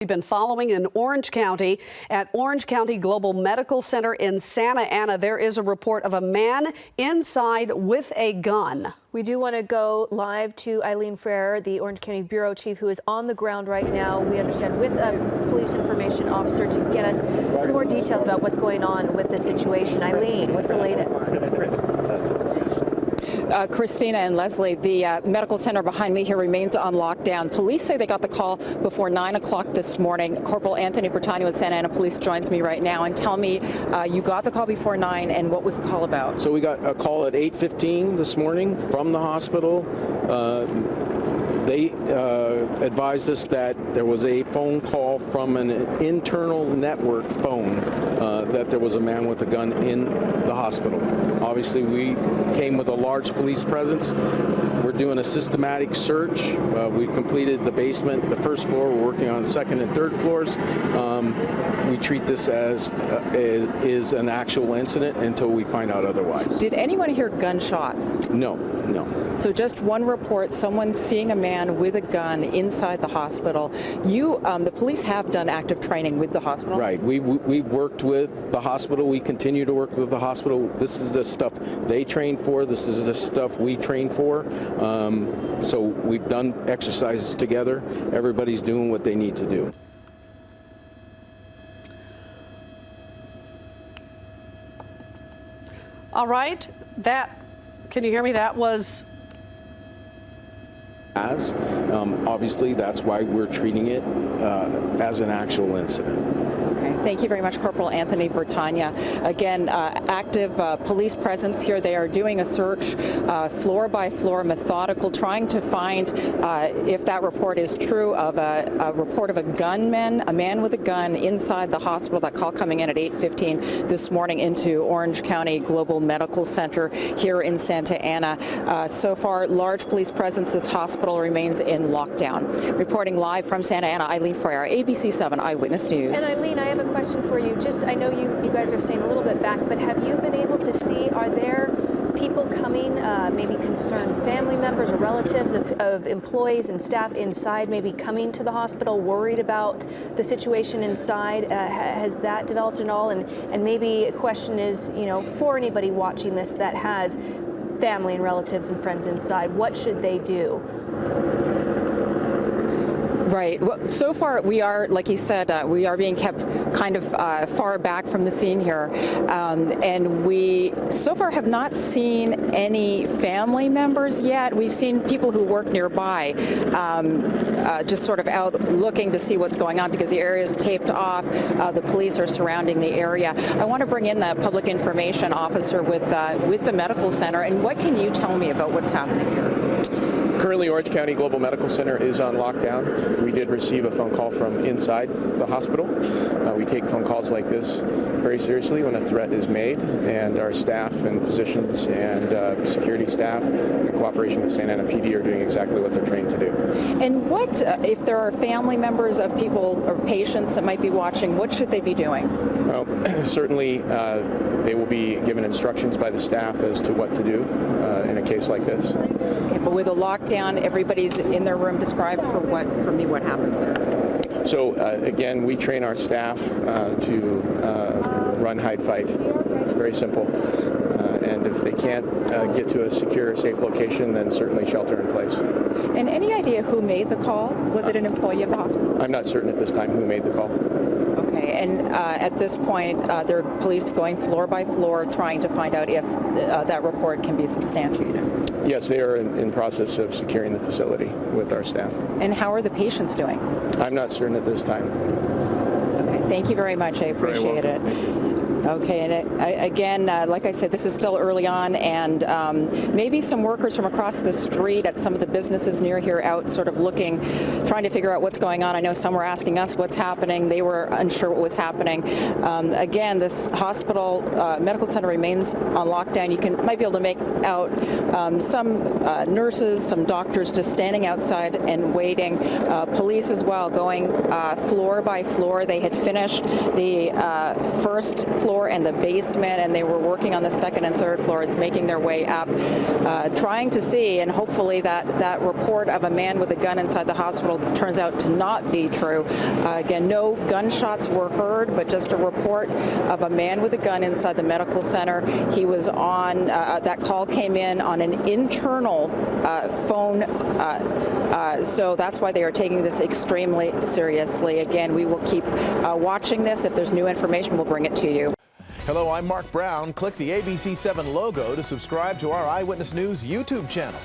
We've been following in Orange County at Orange County Global Medical Center in Santa Ana. There is a report of a man inside with a gun. We do want to go live to Eileen Frere, the Orange County Bureau Chief, who is on the ground right now, we understand, with a police information officer to get us some more details about what's going on with the situation. Eileen, what's the latest? Christina and Leslie, the medical center behind me here remains on lockdown. Police say they got the call before 9 o'clock this morning. Corporal Anthony Bertagno with Santa Ana Police joins me right now. And tell me, you got the call before 9, and what was the call about? So we got a call at 8:15 this morning from the hospital. They advised us that there was a phone call from an internal network phone that there was a man with a gun in the hospital. Obviously, we came with a large police presence. We're doing a systematic search. We've completed the basement, the first floor. We're working on the second and third floors. We treat this as is an actual incident until we find out otherwise. Did anyone hear gunshots? No. So just one report, someone seeing a man with a gun inside the hospital. The police have done active training with the hospital? Right. We've worked with the hospital. We continue to work with the hospital. This is the stuff they train for. This is the stuff we train for. So we've done exercises together. Everybody's doing what they need to do. All right. Can you hear me? That was... Obviously, that's why we're treating it as an actual incident. Okay. Thank you very much, Corporal Anthony Bertagno. Again, active police presence here. They are doing a search floor by floor, methodical, trying to find if that report is true of a report of a man with a gun inside the hospital. That call coming in at 8:15 this morning into Orange County Global Medical Center here in Santa Ana. So far, large police presence. This hospital remains in lockdown. Reporting live from Santa Ana, Eileen Frere, ABC7 Eyewitness News. And Eileen, I have a question for you. I know you guys are staying a little bit back, but have you been able to see, are there people coming, maybe concerned family members or relatives of employees and staff inside, maybe coming to the hospital, worried about the situation inside? Has that developed at all? And maybe a question is, for anybody watching this that has family and relatives and friends inside, what should they do? Right. Well, so far, we are, like you said, we are being kept kind of far back from the scene here. And we, so far, have not seen any family members yet. We've seen people who work nearby, just sort of out looking to see what's going on because the area is taped off. The police are surrounding the area. I want to bring in the public information officer with the medical center. And what can you tell me about what's happening here? Currently, Orange County Global Medical Center is on lockdown. We did receive a phone call from inside the hospital. We take phone calls like this very seriously when a threat is made, and our staff and physicians and security staff in cooperation with Santa Ana PD are doing exactly what they're trained to do. And what, if there are family members of people or patients that might be watching, what should they be doing? Well, certainly they will be given instructions by the staff as to what to do in a case like this. Okay, but with a lockdown, everybody's in their room. Describe for me what happens there. So again, we train our staff to run, hide, fight. It's very simple. And if they can't get to a secure, safe location, then certainly shelter in place. And any idea who made the call? Was it an employee of the hospital? I'm not certain at this time who made the call. Okay, and at this point, there are police going floor by floor trying to find out if that report can be substantiated. Yes, they are in process of securing the facility with our staff. And how are the patients doing? I'm not certain at this time. Okay, thank you very much. I appreciate it. Okay, and again, like I said, this is still early on, and maybe some workers from across the street at some of the businesses near here out sort of looking, trying to figure out what's going on. I know some were asking us what's happening. They were unsure what was happening. Again, this hospital medical center remains on lockdown. You might be able to make out some nurses, some doctors just standing outside and waiting. Police as well going floor by floor. They had finished the first floor floor and the basement, and they were working on the second and third floors, making their way up, trying to see, and hopefully that report of a man with a gun inside the hospital turns out to not be true. Again, no gunshots were heard, but just a report of a man with a gun inside the medical center. He was on, that call came in on an internal phone, so that's why they are taking this extremely seriously. Again, we will keep watching this. If there's new information, we'll bring it to you. Hello, I'm Mark Brown. Click the ABC7 logo to subscribe to our Eyewitness News YouTube channel.